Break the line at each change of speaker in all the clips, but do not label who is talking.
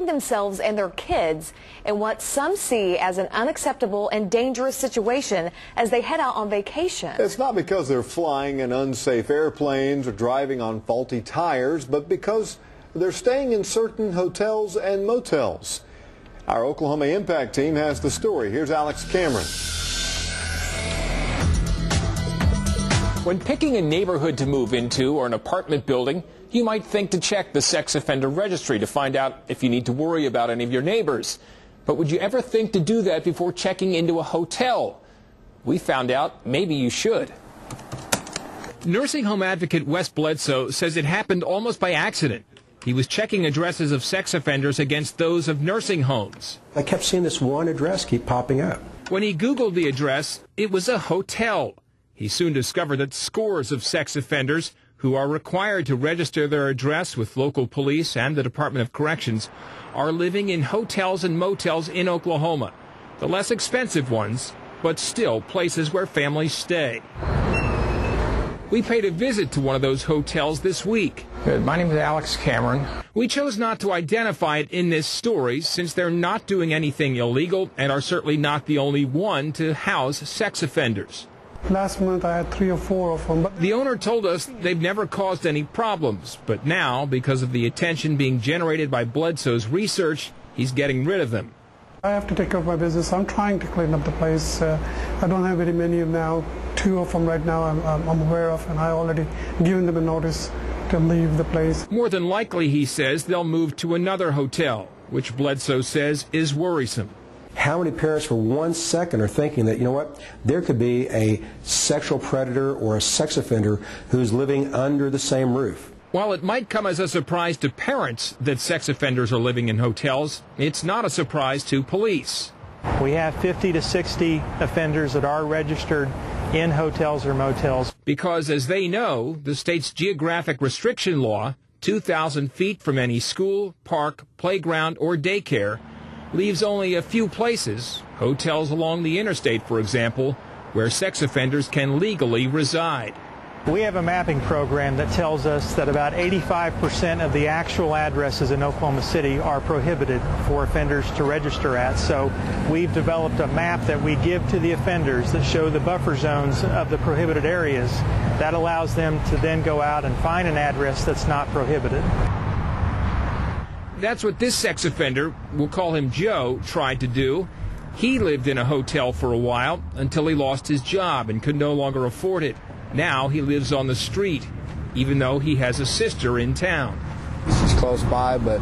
themselves and their kids in what some see as an unacceptable and dangerous situation as they head out on vacation.
It's not because they're flying in unsafe airplanes or driving on faulty tires, but because they're staying in certain hotels and motels. Our Oklahoma Impact team has the story. Here's Alex Cameron.
When picking a neighborhood to move into or an apartment building, you might think to check the sex offender registry to find out if you need to worry about any of your neighbors. But would you ever think to do that before checking into a hotel? We found out maybe you should. Nursing home advocate Wes Bledsoe says it happened almost by accident. He was checking addresses of sex offenders against those of nursing homes.
I kept seeing this one address keep popping up.
When he Googled the address, it was a hotel. He soon discovered that scores of sex offenders who are required to register their address with local police and the Department of Corrections are living in hotels and motels in Oklahoma. The less expensive ones, but still places where families stay. We paid a visit to one of those hotels this week.
Good. My name is Alex Cameron.
We chose not to identify it in this story since they're not doing anything illegal and are certainly not the only one to house sex offenders.
Last month I had 3 or 4 of them.
The owner told us they've never caused any problems, but now, because of the attention being generated by Bledsoe's research, he's getting rid of them.
I have to take care of my business. I'm trying to clean up the place. I don't have very many now. 2 of them right now I'm aware of, and I already given them a notice to leave the place.
More than likely, he says, they'll move to another hotel, which Bledsoe says is worrisome.
How many parents for 1 second are thinking that, you know what, there could be a sexual predator or a sex offender who's living under the same roof?
While it might come as a surprise to parents that sex offenders are living in hotels, it's not a surprise to police.
We have 50 to 60 offenders that are registered in hotels or motels.
Because, as they know, the state's geographic restriction law, 2,000 feet from any school, park, playground, or daycare, leaves only a few places, hotels along the interstate, for example, where sex offenders can legally reside.
We have a mapping program that tells us that about 85% of the actual addresses in Oklahoma City are prohibited for offenders to register at. So we've developed a map that we give to the offenders that show the buffer zones of the prohibited areas. That allows them to then go out and find an address that's not prohibited.
That's what this sex offender, we'll call him Joe, tried to do. He lived in a hotel for a while until he lost his job and could no longer afford it. Now he lives on the street, even though he has a sister in town.
She's close by, but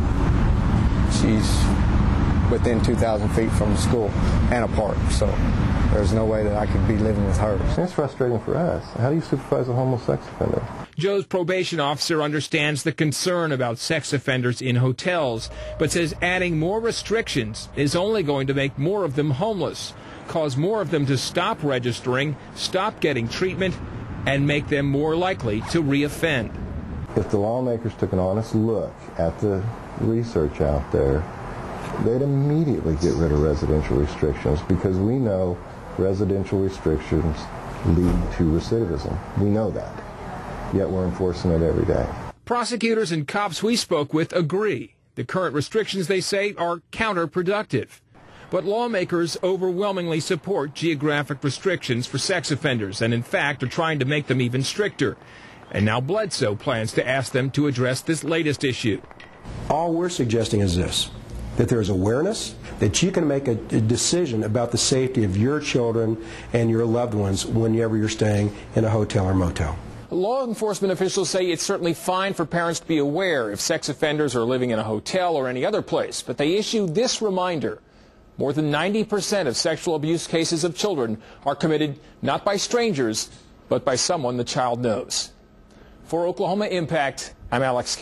she's within 2,000 feet from the school and a park, so there's no way that I could be living with her.
It's frustrating for us. How do you supervise a homeless sex offender?
Joe's probation officer understands the concern about sex offenders in hotels, but says adding more restrictions is only going to make more of them homeless, cause more of them to stop registering, stop getting treatment, and make them more likely to reoffend.
If the lawmakers took an honest look at the research out there, they'd immediately get rid of residential restrictions, because we know residential restrictions lead to recidivism. We know that. Yet we're enforcing it every day.
Prosecutors and cops we spoke with agree. The current restrictions, they say, are counterproductive. But lawmakers overwhelmingly support geographic restrictions for sex offenders and, in fact, are trying to make them even stricter. And now Bledsoe plans to ask them to address this latest issue.
All we're suggesting is this, that there is awareness, that you can make a decision about the safety of your children and your loved ones whenever you're staying in a hotel or motel.
Law enforcement officials say it's certainly fine for parents to be aware if sex offenders are living in a hotel or any other place, but they issue this reminder. More than 90% of sexual abuse cases of children are committed not by strangers, but by someone the child knows. For Oklahoma Impact, I'm Alex Capt.